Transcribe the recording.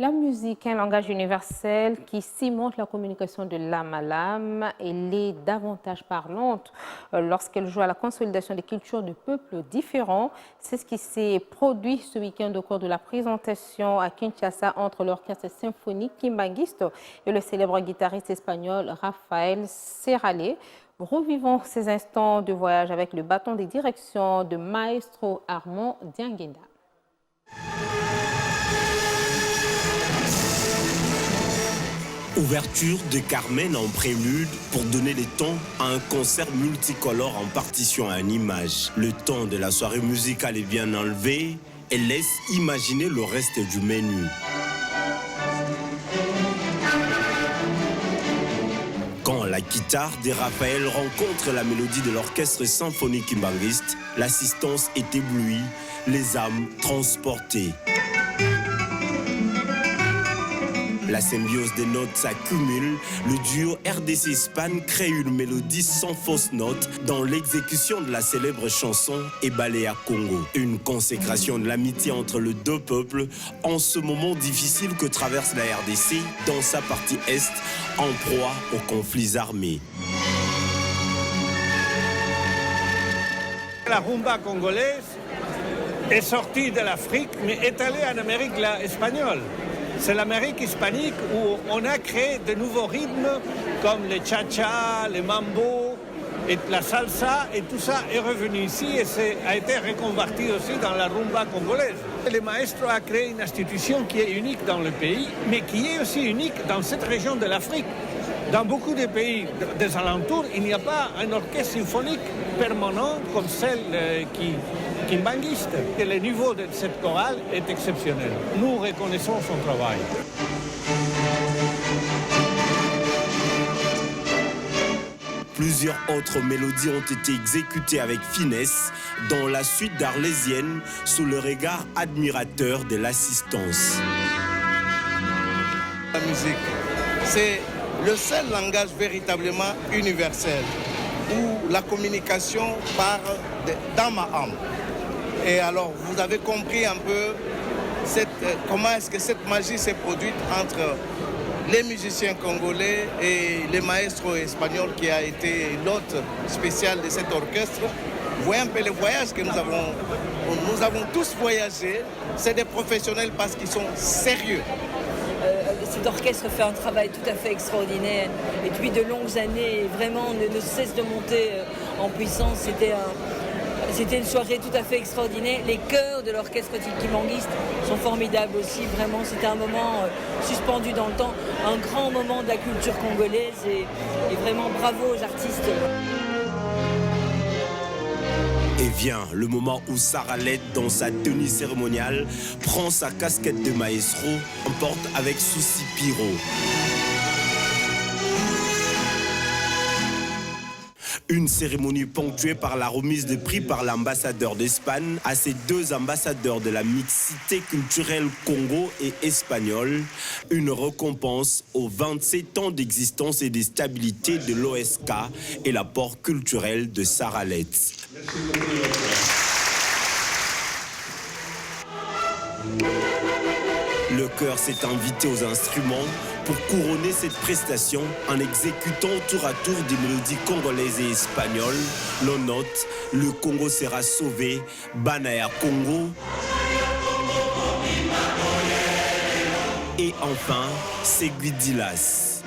La musique est un langage universel qui cimente la communication de l'âme à l'âme. Elle est davantage parlante lorsqu'elle joue à la consolidation des cultures de peuples différents. C'est ce qui s'est produit ce week-end au cours de la présentation à Kinshasa entre l'orchestre symphonique Kimbanguiste et le célèbre guitariste espagnol Rafael Serralé. Revivons ces instants de voyage avec le bâton des directions de Maestro Armand Dianguenda. Ouverture de Carmen en prélude pour donner le ton à un concert multicolore en partition à une image. Le ton de la soirée musicale est bien enlevé et laisse imaginer le reste du menu. Quand la guitare de Raphaël rencontre la mélodie de l'orchestre symphonique kimbanguiste, l'assistance est éblouie, les âmes transportées. La symbiose des notes s'accumule, le duo RDC-Espagne crée une mélodie sans fausse note dans l'exécution de la célèbre chanson Ebalea Congo. Une consécration de l'amitié entre les deux peuples en ce moment difficile que traverse la RDC dans sa partie Est, en proie aux conflits armés. La rumba congolaise est sortie de l'Afrique mais est allée en Amérique espagnole. C'est l'Amérique hispanique où on a créé de nouveaux rythmes comme le cha-cha, le mambo, et la salsa, et tout ça est revenu ici et a été reconverti aussi dans la rumba congolaise. Le maestro a créé une institution qui est unique dans le pays, mais qui est aussi unique dans cette région de l'Afrique. Dans beaucoup de pays des alentours, il n'y a pas un orchestre symphonique permanent comme celle kimbanguiste. Et le niveau de cette chorale est exceptionnel. Nous reconnaissons son travail. Plusieurs autres mélodies ont été exécutées avec finesse dans la suite d'Arlésienne sous le regard admirateur de l'assistance. La musique, c'est le seul langage véritablement universel où la communication part d'âme à âme. Et alors, vous avez compris un peu comment est-ce que cette magie s'est produite entre les musiciens congolais et les maestros espagnols qui a été l'hôte spécial de cet orchestre. Vous voyez un peu le voyage que nous avons tous voyagé. C'est des professionnels parce qu'ils sont sérieux. Cet orchestre fait un travail tout à fait extraordinaire et depuis de longues années, vraiment ne cesse de monter en puissance. C'était une soirée tout à fait extraordinaire. Les chœurs de l'orchestre kimbanguiste sont formidables aussi. Vraiment, c'était un moment suspendu dans le temps, un grand moment de la culture congolaise et vraiment bravo aux artistes. Et vient le moment où Saralette, dans sa tenue cérémoniale, prend sa casquette de maestro, emporte avec souci Piro. Une cérémonie ponctuée par la remise de prix par l'ambassadeur d'Espagne à ces deux ambassadeurs de la mixité culturelle Congo et espagnole. Une récompense aux 27 ans d'existence et de stabilité de l'OSK et l'apport culturel de Saralette. Le chœur s'est invité aux instruments pour couronner cette prestation en exécutant tour à tour des mélodies congolaises et espagnoles. L'on note, le Congo sera sauvé, Banaya Congo. Et enfin, Seguidilas.